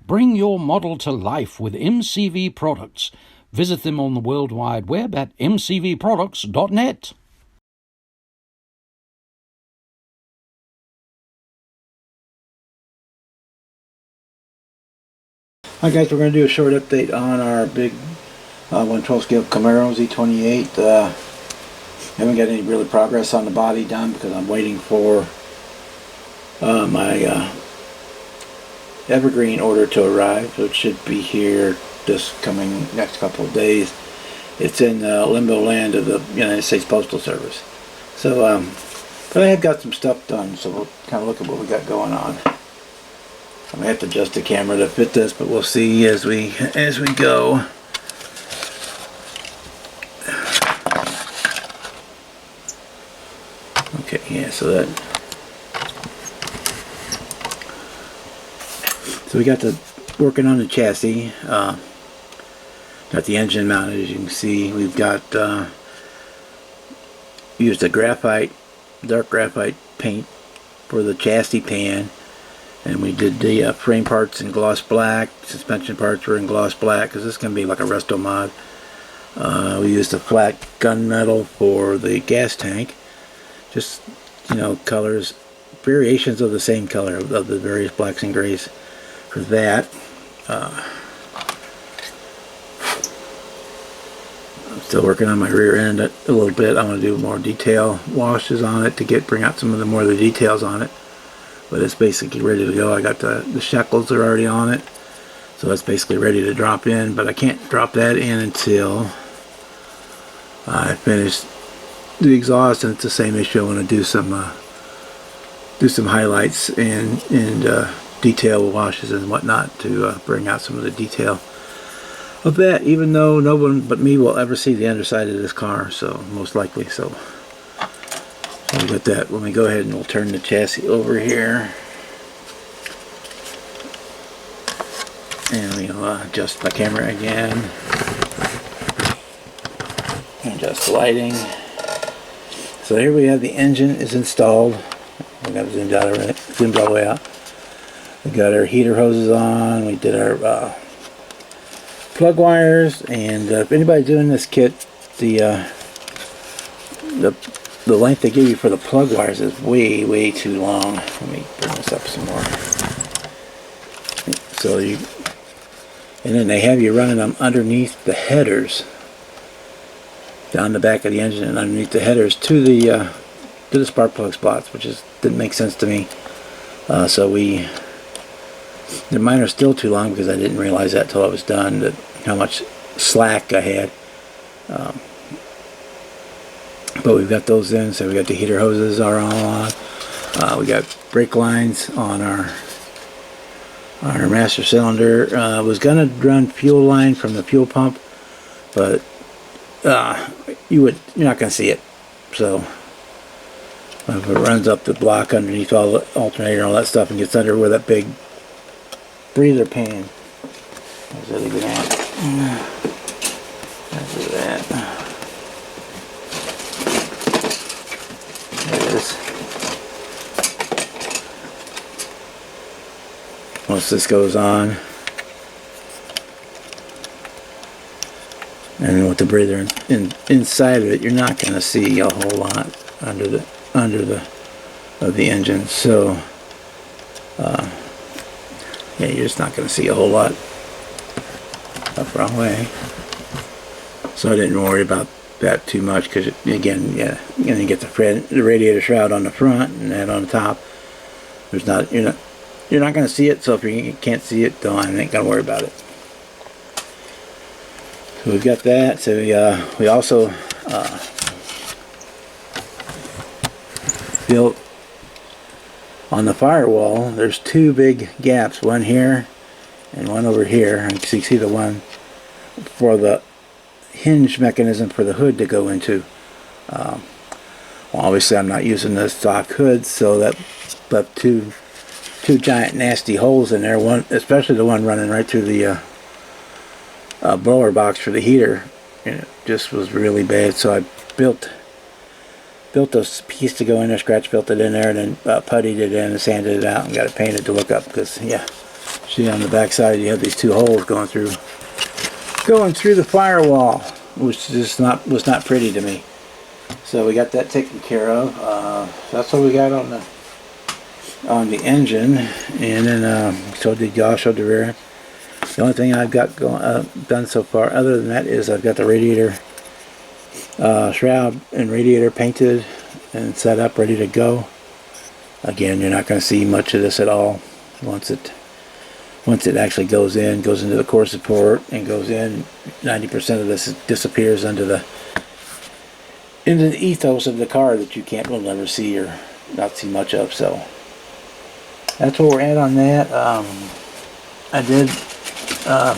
Bring your model to life with MCV Products. Visit them on the World Wide Web at mcvproducts.net. Hi guys, we're going to do a short update on our big 112 scale Camaro Z28. Haven't got any really progress on the body done because I'm waiting for my Evergreen order to arrive, so it should be here this coming next couple of days. It's in limbo land of the United States Postal Service. So, but I have got some stuff done, so we'll kind of look at what we got going on. I may have to adjust the camera to fit this, but we'll see as we go. Okay, yeah, so we got the working on the chassis. Got the engine mounted, as you can see. We've got used a dark graphite paint for the chassis pan. And we did the frame parts in gloss black, suspension parts were in gloss black, because this is going to be like a resto mod. We used a flat gunmetal for the gas tank. Just, you know, colors, variations of the same color of the various blacks and grays for that. I'm still working on my rear end a little bit. I want to do more detail washes on it to bring out some of the more of the details on it. But it's basically ready to go. I got the shackles are already on it, so that's basically ready to drop in. But I can't drop that in until I finish the exhaust, and it's the same issue. I want to do some highlights and detail washes and whatnot to bring out some of the detail of that. Even though no one but me will ever see the underside of this car, so most likely so. We got that. Let me go ahead and we'll turn the chassis over here, and we'll adjust my camera again, adjust the lighting. So here we have the engine is installed. We got it zoomed out already, zoomed all the way out. We got our heater hoses on. We did our plug wires, and if anybody's doing this kit, the length they give you for the plug wires is way too long. Let me bring this up some more. So and then they have you running them underneath the headers, down the back of the engine and underneath the headers to the spark plug spots, which didn't make sense to me. So mine are still too long because I didn't realize that till I was done, that how much slack I had. But we've got those in, so we got the heater hoses are all on. We got brake lines on our master cylinder. I was gonna run fuel line from the fuel pump, but you're not gonna see it. So if it runs up the block underneath all the alternator and all that stuff and gets under where that big breather pan, where's that even at? That's that. Once this goes on, and with the breather inside of it, you're not going to see a whole lot under the engine. So yeah, you're just not going to see a whole lot up wrong way. So I didn't worry about that too much, because again, yeah, you're going to get the radiator shroud on the front and that on the top. You're not going to see it, so if you can't see it, I ain't going to worry about it. So we've got that. So we also built on the firewall. There's two big gaps, one here and one over here. And so you see the one for the hinge mechanism for the hood to go into. Well, obviously I'm not using the stock hood, so that left two giant nasty holes in there. One, especially the one running right through the blower box for the heater, and it just was really bad. So I built a piece to go in there, scratch built it in there, and then puttied it in and sanded it out and got it painted to look up, because yeah, See, on the back side you have these two holes going through the firewall, which was not pretty to me. So we got that taken care of. That's what we got on the engine, and then showed the rear. The only thing I've got done so far, other than that, is I've got the radiator shroud and radiator painted and set up, ready to go. Again, you're not going to see much of this at all once it actually goes into the core support and goes in. 90% of this disappears into the ethos of the car that will never see or not see much of. So that's where we're at on that. I did the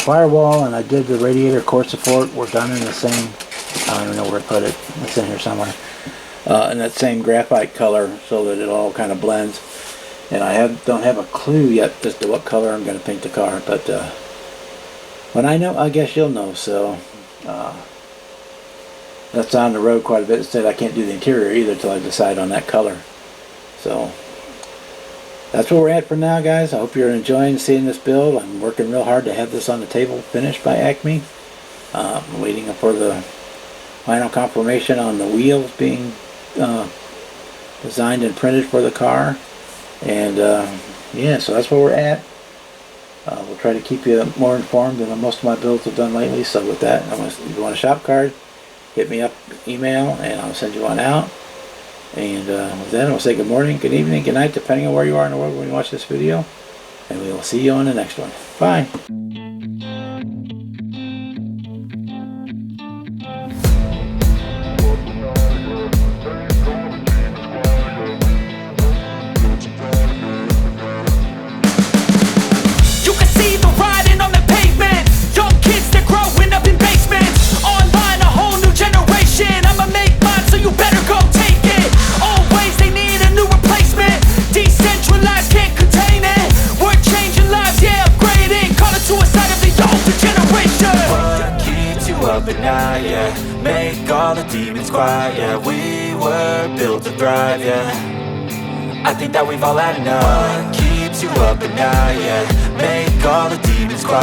firewall and I did the radiator core support. We're done in the same, I don't even know where to put it, it's in here somewhere, in that same graphite color, so that it all kind of blends. And I don't have a clue yet as to what color I'm going to paint the car, but when I know, I guess you'll know. So that's on the road quite a bit. Instead, I can't do the interior either until I decide on that color. So that's where we're at for now, guys. I hope you're enjoying seeing this build. I'm working real hard to have this on the table finished by Acme. I'm waiting for the final confirmation on the wheels being designed and printed for the car. And yeah, so that's where we're at. We'll try to keep you more informed than most of my builds have done lately. So with that, if you want a shop card, hit me up, email, and I'll send you one out. And with that, I'll say good morning, good evening, good night, depending on where you are in the world when you watch this video. And we will see you on the next one. Bye. But now, yeah, make all the demons quiet. Yeah, we were built to thrive, yeah. I think that we've all had enough. What keeps you up at night, yeah, make all the demons quiet.